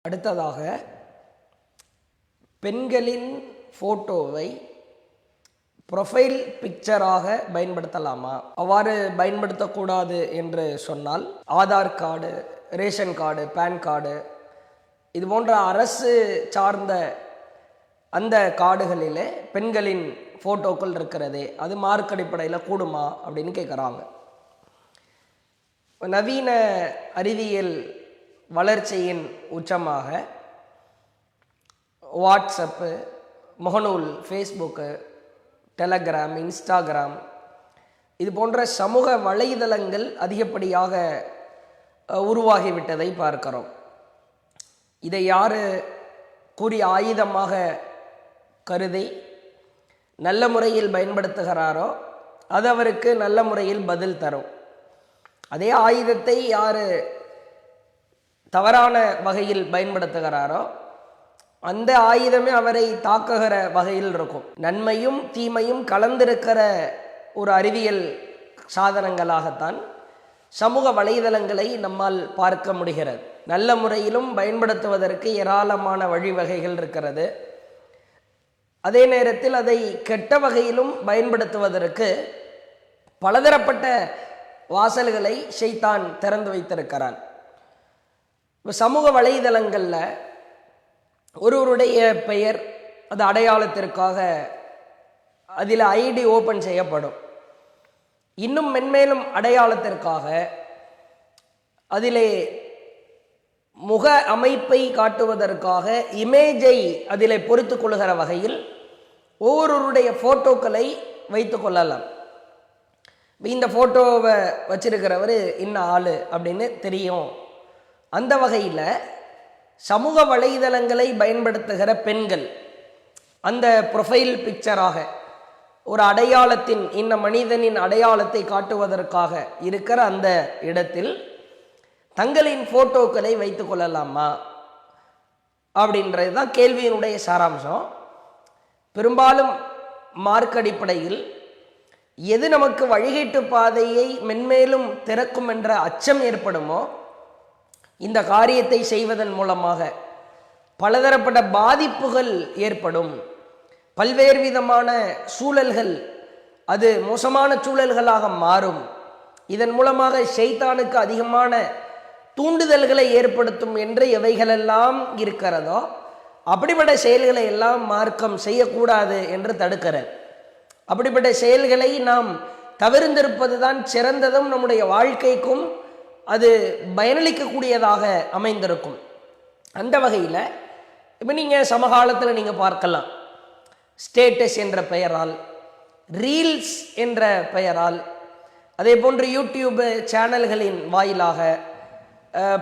அடுத்ததாக பெண்களின் ஃபோட்டோவை ப்ரொஃபைல் பிக்சராக பயன்படுத்தலாமா? அவ்வாறு பயன்படுத்தக்கூடாது என்று சொன்னால் Aadhaar card, ration card, PAN card இது போன்ற அரசு சார்ந்த அந்த கார்டுகளிலே பெண்களின் ஃபோட்டோக்கள் இருக்கிறதே, அது மார்க் அடிப்படையில் கூடுமா அப்படின்னு கேட்குறாங்க. நவீன அறிவியல் வளர்ச்சியின் உச்சமாக வாட்ஸ்அப்பு, முகநூல், ஃபேஸ்புக்கு, டெலகிராம், இன்ஸ்டாகிராம் இது போன்ற சமூக வலைதளங்கள் அதிகப்படியாக உருவாகிவிட்டதை பார்க்கிறோம். இதை யார் கூறிய ஆயுதமாக கருதி நல்ல முறையில் பயன்படுத்துகிறாரோ அது அவருக்கு நல்ல முறையில் பதில் தரும். அதே ஆயுதத்தை யார் தவறான வகையில் பயன்படுத்துகிறாரோ அந்த ஆயுதமே அவரை தாக்குகிற வகையில் இருக்கும். நன்மையும் தீமையும் கலந்திருக்கிற ஒரு அறிவியல் சாதனங்களாகத்தான் சமூக வலைதளங்களை நம்மால் பார்க்க முடிகிறது. நல்ல முறையிலும் பயன்படுத்துவதற்கு ஏராளமான வழிவகைகள் இருக்கிறது. அதே நேரத்தில் அதை கெட்ட வகையிலும் பயன்படுத்துவதற்கு பலதரப்பட்ட வாசல்களை ஷைத்தான் திறந்து வைத்திருக்கிறான். சமூக வலைதளங்களில் ஒருவருடைய பெயர், அது அடையாளத்திற்காக அதில் ஐடி ஓப்பன் செய்யப்படும். இன்னும் மென்மேலும் அடையாளத்திற்காக அதிலே முக அமைப்பை காட்டுவதற்காக இமேஜை அதிலே பொறுத்து கொள்கிற வகையில் ஒவ்வொருவருடைய ஃபோட்டோக்களை வைத்து கொள்ளலாம். இந்த ஃபோட்டோவை வச்சிருக்கிறவர் இன்ன ஆள் அப்படின்னு தெரியும். அந்த வகையில் சமூக வலைதளங்களை பயன்படுத்துகிற பெண்கள் அந்த ப்ரொஃபைல் பிக்சராக ஒரு அடையாளத்தின், இன்ன மனிதனின் அடையாளத்தை காட்டுவதற்காக இருக்கிற அந்த இடத்தில் தங்களின் ஃபோட்டோக்களை வைத்து கொள்ளலாமா அப்படின்றது தான் கேள்வியினுடைய சாராம்சம். பெரும்பாலும் மார்க் அடிப்படையில் எது நமக்கு வழிகேட்டு பாதையை மென்மேலும் திறக்கும் என்ற அச்சம் ஏற்படுமோ இந்த காரியத்தை செய்வதன் மூலமாக பலதரப்பட்ட பாதிப்புகள் ஏற்படும். பல்வேறு விதமான சூழல்கள் அது மோசமான சூழல்களாக மாறும். இதன் மூலமாக ஷைத்தானுக்கு அதிகமான தூண்டுதல்களை ஏற்படுத்தும் என்று எவைகளெல்லாம் இருக்கிறதோ அப்படிப்பட்ட செயல்களை எல்லாம் மார்க்கம் செய்யக்கூடாது என்று தடுக்கிறார். அப்படிப்பட்ட செயல்களை நாம் தவிர்த்திருப்பது தான் சிறந்ததும் நம்முடைய வாழ்க்கைக்கும் அது பயனளிக்கக்கூடியதாக அமைந்திருக்கும். அந்த வகையில் இப்போ நீங்கள் சமகாலத்தில் நீங்கள் பார்க்கலாம், ஸ்டேட்டஸ் என்ற பெயரால், ரீல்ஸ் என்ற பெயரால், அதே போன்று யூடியூப் சேனல்களின் வாயிலாக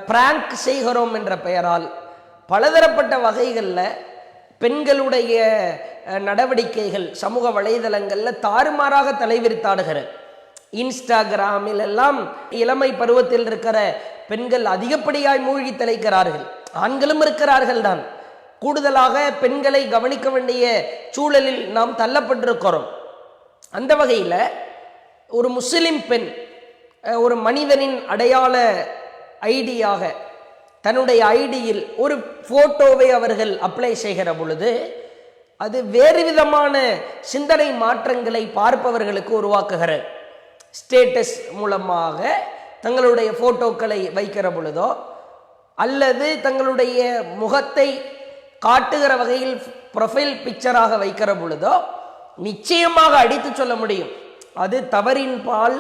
பிராங்க் செய்கிறோம் என்ற பெயரால் பலதரப்பட்ட வகைகளில் பெண்களுடைய நடவடிக்கைகள் சமூக வலைதளங்களில் தாறுமாறாக தலைவிரித்தாடுகிறது. இன்ஸ்டாகிராமில் எல்லாம் இளமை பருவத்தில் இருக்கிற பெண்கள் அதிகப்படியாய் மூழ்கி தலைக்கிறார்கள். ஆண்களும் இருக்கிறார்கள் தான். கூடுதலாக பெண்களை கவனிக்க வேண்டிய சூழலில் நாம் தள்ளப்பட்டிருக்கிறோம். அந்த வகையில் ஒரு முஸ்லிம் பெண் ஒரு மனிதனின் அடையாள ஐடியாக தன்னுடைய ஐடியில் ஒரு ஃபோட்டோவை அவர்கள் அப்ளை செய்கிற பொழுது அது வேறு விதமான சிந்தனை மாற்றங்களை பார்ப்பவர்களுக்கு உருவாக்குகிறது. ஸ்டேட்டஸ் மூலமாக தங்களுடைய ஃபோட்டோக்களை வைக்கிற பொழுதோ அல்லது தங்களுடைய முகத்தை காட்டுகிற வகையில் ப்ரொஃபைல் பிக்சராக வைக்கிற பொழுதோ நிச்சயமாக அடித்து சொல்ல முடியும் அது தவறின் பால்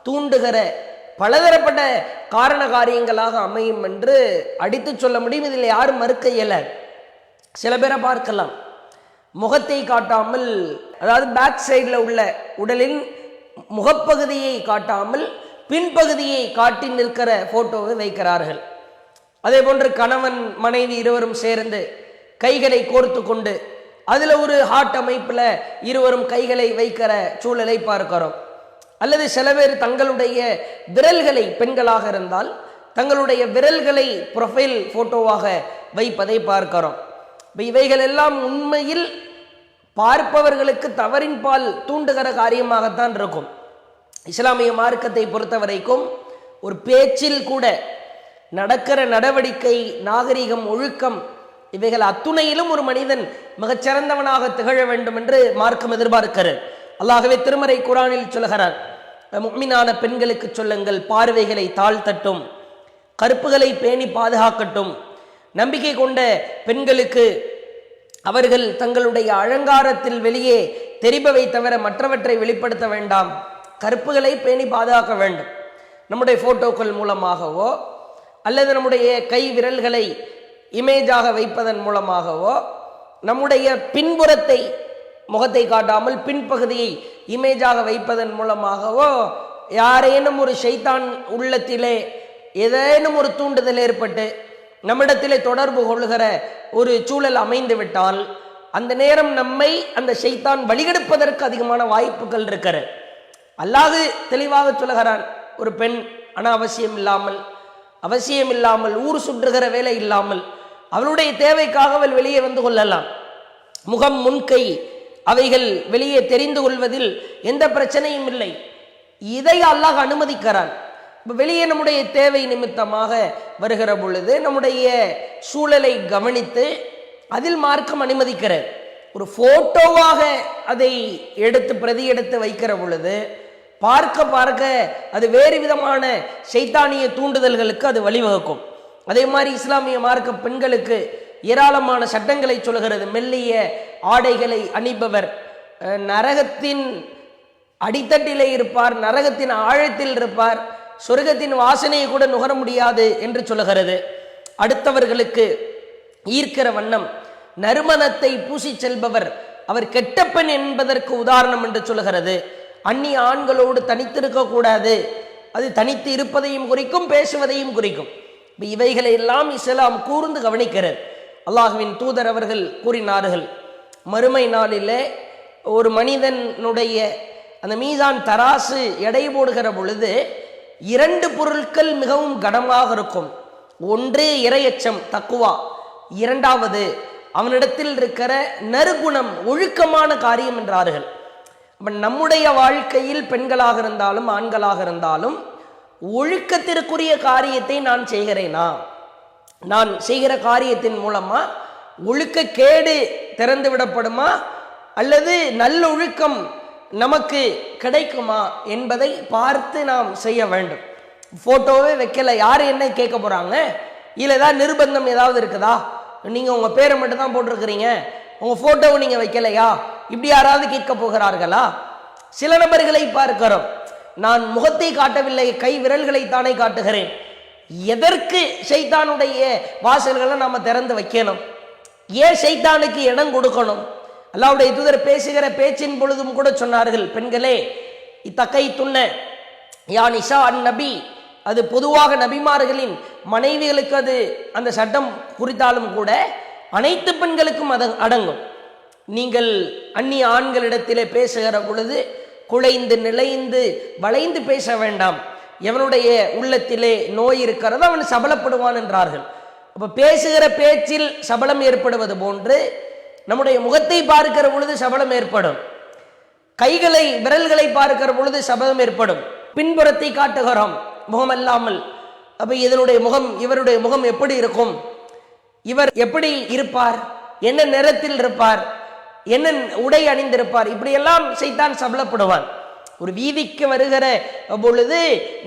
தூண்டுகிற பலதரப்பட்ட காரண காரியங்களாக அமையும் என்று அடித்து சொல்ல முடியும். இதில் யாரும் மறுக்க இயலாது. சில பேரை பார்க்கலாம், முகத்தை காட்டாமல், அதாவது பேக் சைடில் உள்ள உடலின் முகப்பகுதியை காட்டாமல் பின்பகுதியை காட்டி நிற்கிற ஃபோட்டோவை வைக்கிறார்கள். அதே போன்று கணவன் மனைவி இருவரும் சேர்ந்து கைகளை கோர்த்து கொண்டு அதில் ஒரு ஹார்ட் அமைப்பில் இருவரும் கைகளை வைக்கிற சூழலை பார்க்கிறோம். அல்லது சில பேர் தங்களுடைய விரல்களை, பெண்களாக இருந்தால் தங்களுடைய விரல்களை ப்ரொஃபைல் ஃபோட்டோவாக வைப்பதை பார்க்கிறோம். இவைகள் எல்லாம் உண்மையில் பார்ப்பவர்களுக்கு தவறின் பால் தூண்டுகிற காரியமாகத்தான் இருக்கும். இஸ்லாமிய மார்க்கத்தை பொறுத்த வரைக்கும் ஒரு பேச்சில் கூட நடக்கிற நடவடிக்கை, நாகரிகம், ஒழுக்கம், இவைகள் அத்துணையிலும் ஒரு மனிதன் மிகச்சிறந்தவனாக திகழ வேண்டும் என்று மார்க்கம் எதிர்பார்க்கிறது. அல்லாகவே திருமறை குர்ஆனில் சொல்கிறார், முஃமினான பெண்களுக்கு சொல்லுங்கள், பார்வைகளை தாழ்த்தட்டும், கருப்புகளை பேணி பாதுகாக்கட்டும். நம்பிக்கை கொண்ட பெண்களுக்கு அவர்கள் தங்களுடைய அலங்காரத்தில் வெளியே தெரிபவை தவிர மற்றவற்றை வெளிப்படுத்த வேண்டாம், கருப்புகளை பேணி பாதுகாக்க வேண்டும். நம்முடைய போட்டோக்கள் மூலமாகவோ அல்லது நம்முடைய கை விரல்களை இமேஜாக வைப்பதன் மூலமாகவோ, நம்முடைய பின்புறத்தை முகத்தை காட்டாமல் பின்பகுதியை இமேஜாக வைப்பதன் மூலமாகவோ யாரேனும் ஒரு ஷைத்தான் உள்ளத்திலே ஏதேனும் ஒரு தூண்டுதல் ஏற்பட்டு நம்மிடத்திலே தொடர்பு கொள்கிற ஒரு சூழல் அமைந்து விட்டால் அந்த நேரம் நம்மை அந்த ஷைத்தான் வழிகெடுப்பதற்கு அதிகமான வாய்ப்புகள் இருக்கிறது. அல்லாஹ் தெளிவாக சொல்லுகிறான், ஒரு பெண் அவசியம் இல்லாமல் ஊர் சுற்றுகிற வேலை இல்லாமல் அவளுடைய தேவைக்காக அவள் வெளியே வந்து கொள்ளலாம். முகம், முன்கை அவைகள் வெளியே தெரிந்து கொள்வதில் எந்த பிரச்சனையும் இல்லை. இதை அல்லாஹ் அனுமதிக்கிறான். வெளியே நம்முடைய தேவை நிமித்தமாக வருகிற பொழுது நம்முடைய சூழலை கவனித்து அதில் மார்க்கம் அனுமதிக்கிறது. ஒரு போட்டோவாக அதை எடுத்து பிரதி எடுத்து வைக்கிற பொழுது பார்க்க அது வேறு விதமான ஷைத்தானிய தூண்டுதல்களுக்கு அது வழிவகுக்கும். அதே மாதிரி இஸ்லாமிய மார்க்க பெண்களுக்கு ஏராளமான சட்டங்களை சொல்கிறது. மெல்லிய ஆடைகளை அணிபவர் நரகத்தின் அடித்தட்டிலே இருப்பார், நரகத்தின் ஆழத்தில் இருப்பார், சொர்க்கத்தின் வாசனையை கூட நுகர முடியாது என்று சொல்லுகிறது. அடுத்தவர்களுக்கு ஈர்க்கிற வண்ணம் நறுமணத்தை பூசி செல்பவர் அவர் கெட்ட பெண் என்பதற்கு உதாரணம் என்று சொல்லுகிறது. அந்நிய ஆண்களோடு தனித்திருக்க கூடாது, அது தனித்து இருப்பதையும் குறிக்கும், பேசுவதையும் குறிக்கும். இவைகளை எல்லாம் இஸ்லாம் கூர்ந்து கவனிக்கிறது. அல்லாஹ்வின் தூதர் அவர்கள் கூறினார்கள், மறுமை நாளிலே ஒரு மனிதனுடைய அந்த மீசான் தராசு எடை போடுகிற பொழுது 2 பொருட்கள் மிகவும் கனமாக இருக்கும். ஒன்று இறையச்சம், தக்குவா. 2வது அவனிடத்தில் இருக்கிற நறுகுணம், ஒழுக்கமான காரியம் என்றார்கள். நம்முடைய வாழ்க்கையில் பெண்களாக இருந்தாலும் ஆண்களாக இருந்தாலும் ஒழுக்கத்திற்குரிய காரியத்தை நான் செய்கிறேனா, நான் செய்கிற காரியத்தின் மூலமா ஒழுக்க கேடு திறந்து விடப்படுமா அல்லது நல்ல ஒழுக்கம் நமக்கு கிடைக்குமா என்பதை பார்த்து நாம் செய்ய வேண்டும். போட்டோவே வைக்கல, யாரு என்ன கேட்க போறாங்க? இல்லை ஏதாவது நிர்பந்தம் ஏதாவது இருக்குதா? நீங்க உங்க பேரை மட்டும் தான் போட்டிருக்கிறீங்க, உங்க போட்டோவை நீங்க வைக்கலையா, இப்படி யாராவது கேட்க போகிறார்களா? சில நபர்களை பார்க்கிறோம், நான் முகத்தை காட்டவில்லை, கை விரல்களை தானே காட்டுகிறேன். எதற்கு ஷைத்தானுடைய வாசல்களை நாம திறந்து வைக்கணும்? ஏன் ஷைத்தானுக்கு இடம் கொடுக்கணும்? அல்லாஹ்வுடைய தூதர் பேசுகிற பேச்சின் பொழுதும் கூட சொன்னார்கள், பெண்களே இத்தக்கை துண்ண யா நிஷா அன் நபி, அது பொதுவாக நபிமார்களின் மனைவிகளுக்கு அது அந்த சட்டம் குறித்தாலும் கூட அனைத்து பெண்களுக்கும் அது அடங்கும். நீங்கள் அந்நிய ஆண்களிடத்திலே பேசுகிற பொழுது குலைந்து நிலைந்து வளைந்து பேச வேண்டாம். எவனுடைய உள்ளத்திலே நோய் இருக்கிறதோ அவன் சபலப்படுவான் என்றார்கள். அப்ப பேசுகிற பேச்சில் சபலம் ஏற்படுவது போன்று நம்முடைய முகத்தை பார்க்கிற பொழுது சபலம் ஏற்படும், கைகளை விரல்களை பார்க்கிற பொழுது சபலம் ஏற்படும். பின்புறத்தை காட்டுகிறோம் முகம் அல்லாமல், அப்ப இதனுடைய முகம், இவருடைய முகம் எப்படி இருக்கும், இவர் எப்படி இருப்பார், என்ன நிறத்தில் இருப்பார், என்ன உடை அணிந்திருப்பார், இப்படியெல்லாம் ஷைத்தான் சபலப்படுவான். ஒரு வீதிக்கு வருகிற பொழுது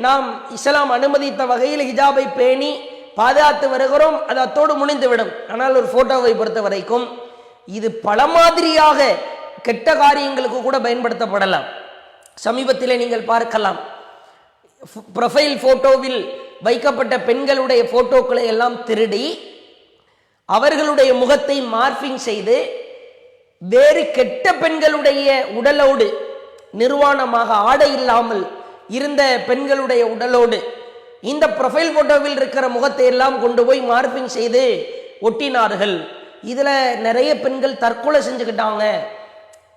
நாம் இஸ்லாம் அனுமதித்த வகையில் ஹிஜாபை பேணி பாதுகாத்து வருகிறோம், அது அத்தோடு முடிந்துவிடும். ஆனால் ஒரு போட்டோவை பொறுத்த வரைக்கும் இது பல மாதிரியாக கெட்ட காரியங்களுக்கு கூட பயன்படுத்தப்படலாம். சமீபத்திலே நீங்கள் பார்க்கலாம், ப்ரொஃபைல் போட்டோவில் வைக்கப்பட்ட பெண்களுடைய போட்டோக்களை எல்லாம் திருடி அவர்களுடைய முகத்தை மார்பிங் செய்து வேறு கெட்ட பெண்களுடைய உடலோடு, நிர்வாணமாக ஆடை இல்லாமல் இருந்த பெண்களுடைய உடலோடு இந்த ப்ரொஃபைல் போட்டோவில் இருக்கிற முகத்தை எல்லாம் கொண்டு போய் மார்பிங் செய்து ஒட்டினார்கள். இதுல நிறைய பெண்கள் தற்கொலை செஞ்சுக்கிட்டாங்க.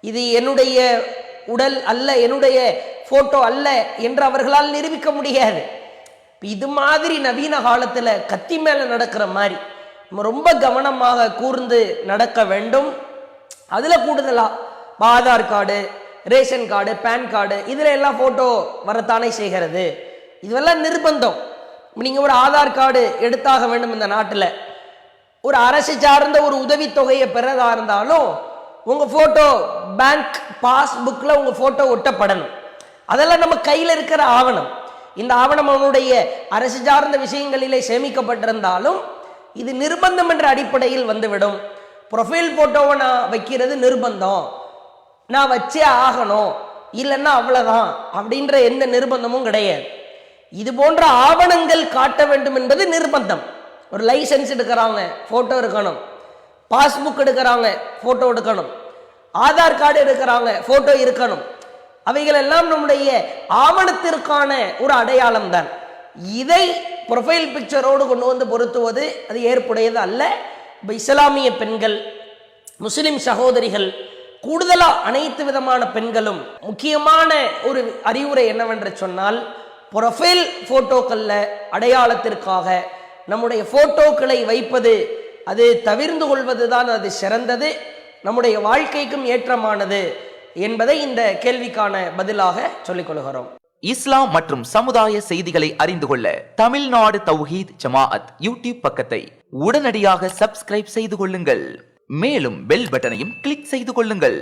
இது என்னுடைய உடல் அல்ல, என்னுடைய போட்டோ அல்ல என்று அவர்களால் நிரூபிக்க முடியாது. இது மாதிரி நவீன காலத்துல கத்தி மேல நடக்கிற மாதிரி நம்ம ரொம்ப கவனமாக கூர்ந்து நடக்க வேண்டும். அதுல கூடுதலா Aadhaar card, ration card, PAN card, இதுல எல்லாம் போட்டோ வரத்தானே செய்கிறது. இதுவெல்லாம் நிர்பந்தம். நீங்க ஒரு ஆதார் கார்டு எடுத்தாக வேண்டும் இந்த நாட்டில், ஒரு அரசு சார்ந்த ஒரு உதவித்தொகையை பெறதா இருந்தாலும் உங்க போட்டோ பேங்க் பாஸ்புக்ல உங்க போட்டோ ஒட்டப்படணும். அதெல்லாம் நம்ம கையில் இருக்கிற ஆவணம். இந்த ஆவணம் அவனுடைய அரசு சார்ந்த விஷயங்களிலே சேமிக்கப்பட்டிருந்தாலும் இது நிர்பந்தம் என்ற அடிப்படையில் வந்துவிடும். ப்ரொஃபைல் போட்டோவை நான் வைக்கிறது நிர்பந்தம், நான் வச்சே ஆகணும், இல்லைன்னா அவ்வளவுதான் அப்படின்ற எந்த நிர்பந்தமும் கிடையாது. இது போன்ற ஆவணங்கள் காட்ட வேண்டும் என்பது நிர்பந்தம். ஒரு லைசன்ஸ் எடுக்கிறாங்க, போட்டோ இருக்கணும். பாஸ்புக் எடுக்கிறாங்க, போட்டோ எடுக்கணும். ஆதார் கார்டு எடுக்கிறாங்க, போட்டோ இருக்கணும். அவைகள் எல்லாம் நம்முடைய ஆவணத்திற்கான ஒரு அடையாளம் தான். இதை ப்ரொஃபைல் பிக்சரோடு கொண்டு வந்து பொருத்துவது அது ஏற்புடையது அல்ல. இப்போ இஸ்லாமிய பெண்கள், முஸ்லிம் சகோதரிகள், கூடுதலா அனைத்து விதமான பெண்களும் முக்கியமான ஒரு அறிவுரை என்னவென்று சொன்னால், ப்ரொஃபைல் போட்டோக்கள்ல அடையாளத்திற்காக நம்முடைய போட்டோக்களை வைப்பது அது தவிர்ந்து கொள்வதுதான் அது சிறந்தது, நம்முடைய வாழ்க்கைக்கும் ஏற்றமானது என்பதை இந்த கேள்விக்கான பதிலாக சொல்லிக் கொள்கிறோம். இஸ்லாம் மற்றும் சமுதாய செய்திகளை அறிந்து கொள்ள தமிழ்நாடு தௌஹீத் ஜமாஅத் யூடியூப் பக்கத்தை உடனடியாக சப்ஸ்கிரைப் செய்து கொள்ளுங்கள். மேலும் பெல் பட்டனையும் கிளிக் செய்து கொள்ளுங்கள்.